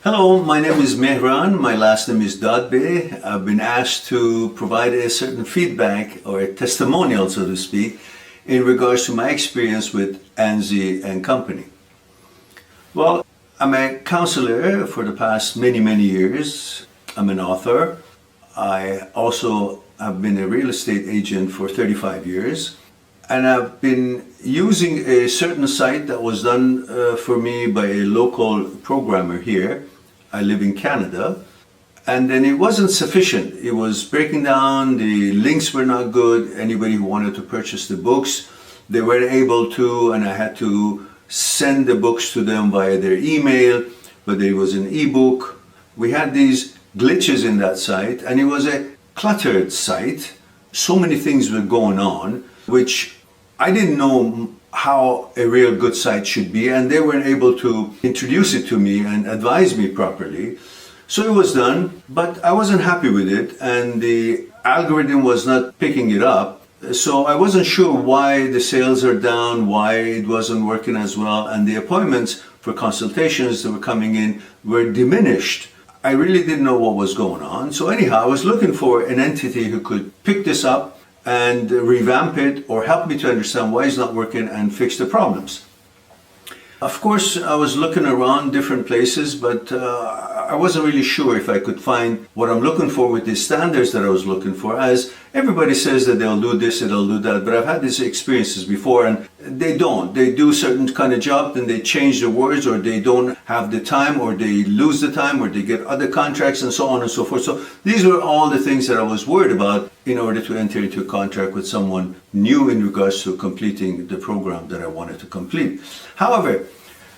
Hello, my name is Mehran. My last name is Dadbeh. I've been asked to provide a certain feedback or a testimonial, so to speak, in regards to my experience with Anzi and Company. Well, I'm a counselor for the past many years. I'm an author. I also have been a real estate agent for 35 years. And I've been using a certain site that was done for me by a local programmer here. I live in Canada. And then it wasn't sufficient. It was breaking down, the links were not good. Anybody who wanted to purchase the books, they weren't able to, and I had to send the books to them via their email, but it was an ebook. We had these glitches in that site, and it was a cluttered site. So many things were going on, which I didn't know how a real good site should be, and they weren't able to introduce it to me and advise me properly. So it was done, but I wasn't happy with it, and the algorithm was not picking it up. So I wasn't sure why the sales are down, why it wasn't working as well, and the appointments for consultations that were coming in were diminished. I really didn't know what was going on. So anyhow, I was looking for an entity who could pick this up and revamp it or help me to understand why it's not working and fix the problems. Of course, I was looking around different places, but I wasn't really sure if I could find what I'm looking for with the standards that I was looking for, as everybody says that they'll do this, they'll do that, but I've had these experiences before and they don't. They do certain kind of job, then they change the words, or they don't have the time, or they lose the time, or they get other contracts and so on and so forth. So these were all the things that I was worried about in order to enter into a contract with someone new in regards to completing the program that I wanted to complete. However,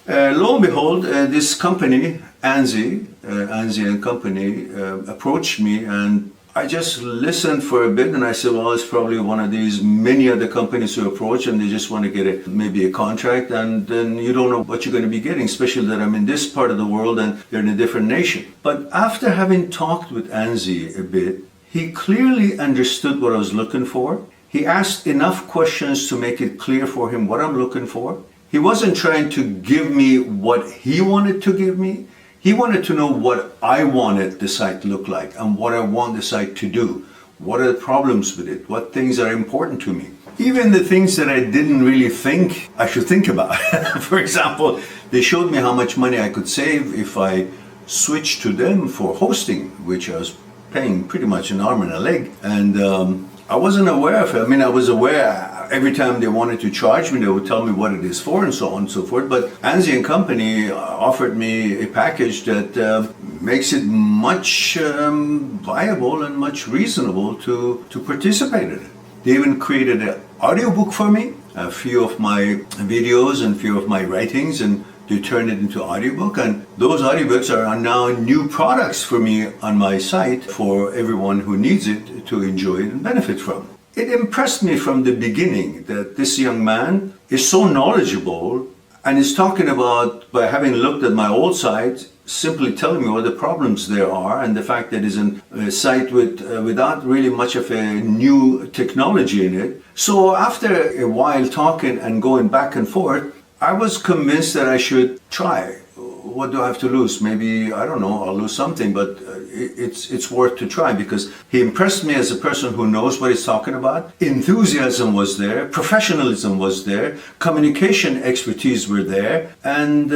lo and behold, this company, Anzi and Company, approached me, and I just listened for a bit, and I said, well, it's probably one of these many other companies who approach and they just want to get maybe a contract, and then you don't know what you're going to be getting, especially that I'm in this part of the world and they're in a different nation. But after having talked with Anzi a bit, he clearly understood what I was looking for. He asked enough questions to make it clear for him what I'm looking for. He wasn't trying to give me what he wanted to give me. He wanted to know what I wanted the site to look like and what I want the site to do. What are the problems with it? What things are important to me? Even the things that I didn't really think I should think about. For example, they showed me how much money I could save if I switched to them for hosting, which I was paying pretty much an arm and a leg. And I wasn't aware of it. I mean, I was aware every time they wanted to charge me, they would tell me what it is for and so on and so forth. But Anzi and Company offered me a package that makes it much viable and much reasonable to participate in it. They even created an audiobook for me, a few of my videos and a few of my writings, and they turned it into audiobook, and those audiobooks are now new products for me on my site for everyone who needs it to enjoy it and benefit from. It impressed me from the beginning that this young man is so knowledgeable and is talking about, by having looked at my old site, simply telling me what the problems there are, and the fact that it's a site without really much of a new technology in it. So after a while talking and going back and forth, I was convinced that I should try. What do I have to lose? Maybe, I don't know, I'll lose something, but it's worth to try, because he impressed me as a person who knows what he's talking about. Enthusiasm was there, professionalism was there, communication expertise were there, and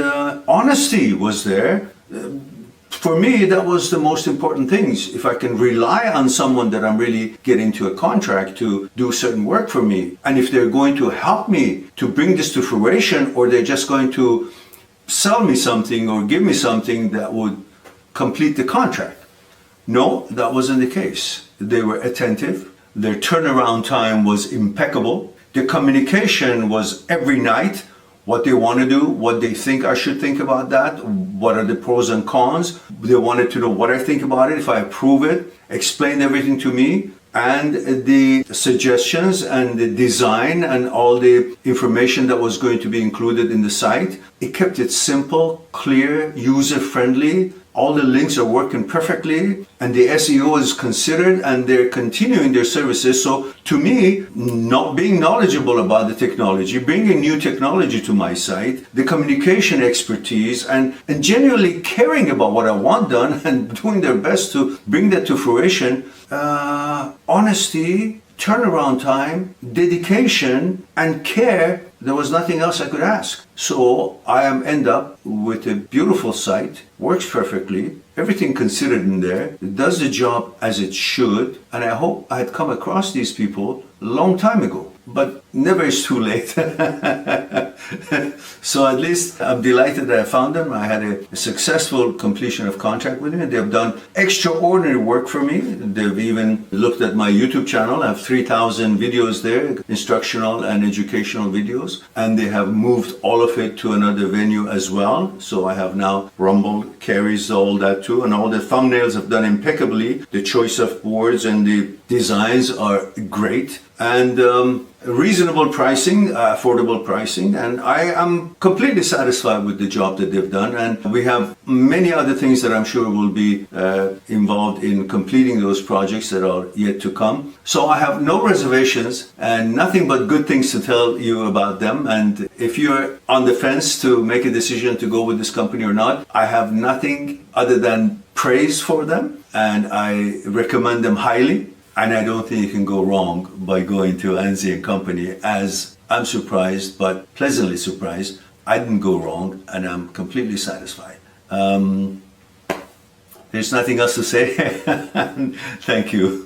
honesty was there. For me, that was the most important things. If I can rely on someone that I'm really getting to a contract to do certain work for me, and if they're going to help me to bring this to fruition, or they're just going to sell me something or give me something that would complete the contract. No, that wasn't the case. They were attentive. Their turnaround time was impeccable. The communication was every night. What they want to do, what they think I should think about that, what are the pros and cons. They wanted to know what I think about it, if I approve it, explain everything to me, and the suggestions and the design and all the information that was going to be included in the site. It kept it simple, clear, user-friendly. All the links are working perfectly, and the SEO is considered, and they're continuing their services. So to me, not being knowledgeable about the technology, bringing new technology to my site, the communication expertise, and genuinely caring about what I want done and doing their best to bring that to fruition, honesty, turnaround time, dedication, and care, there was nothing else I could ask. So I end up with a beautiful site, works perfectly, everything considered in there, it does the job as it should, and I hope I had come across these people a long time ago. But never is too late. So at least I'm delighted that I found them. I had a successful completion of contract with them, and they've done extraordinary work for me. They've even looked at my YouTube channel. I have 3,000 videos there, instructional and educational videos, and they have moved all of it to another venue as well. So I have now Rumble carries all that too, and all the thumbnails have done impeccably. The choice of words and the designs are great, and reasonable pricing, affordable pricing, and I am completely satisfied with the job that they've done. And we have many other things that I'm sure will be involved in completing those projects that are yet to come. So I have no reservations and nothing but good things to tell you about them. And if you're on the fence to make a decision to go with this company or not, I have nothing other than praise for them, and I recommend them highly. And I don't think you can go wrong by going to Anzi & Company, as I'm surprised, but pleasantly surprised. I didn't go wrong, and I'm completely satisfied. There's nothing else to say. Thank you.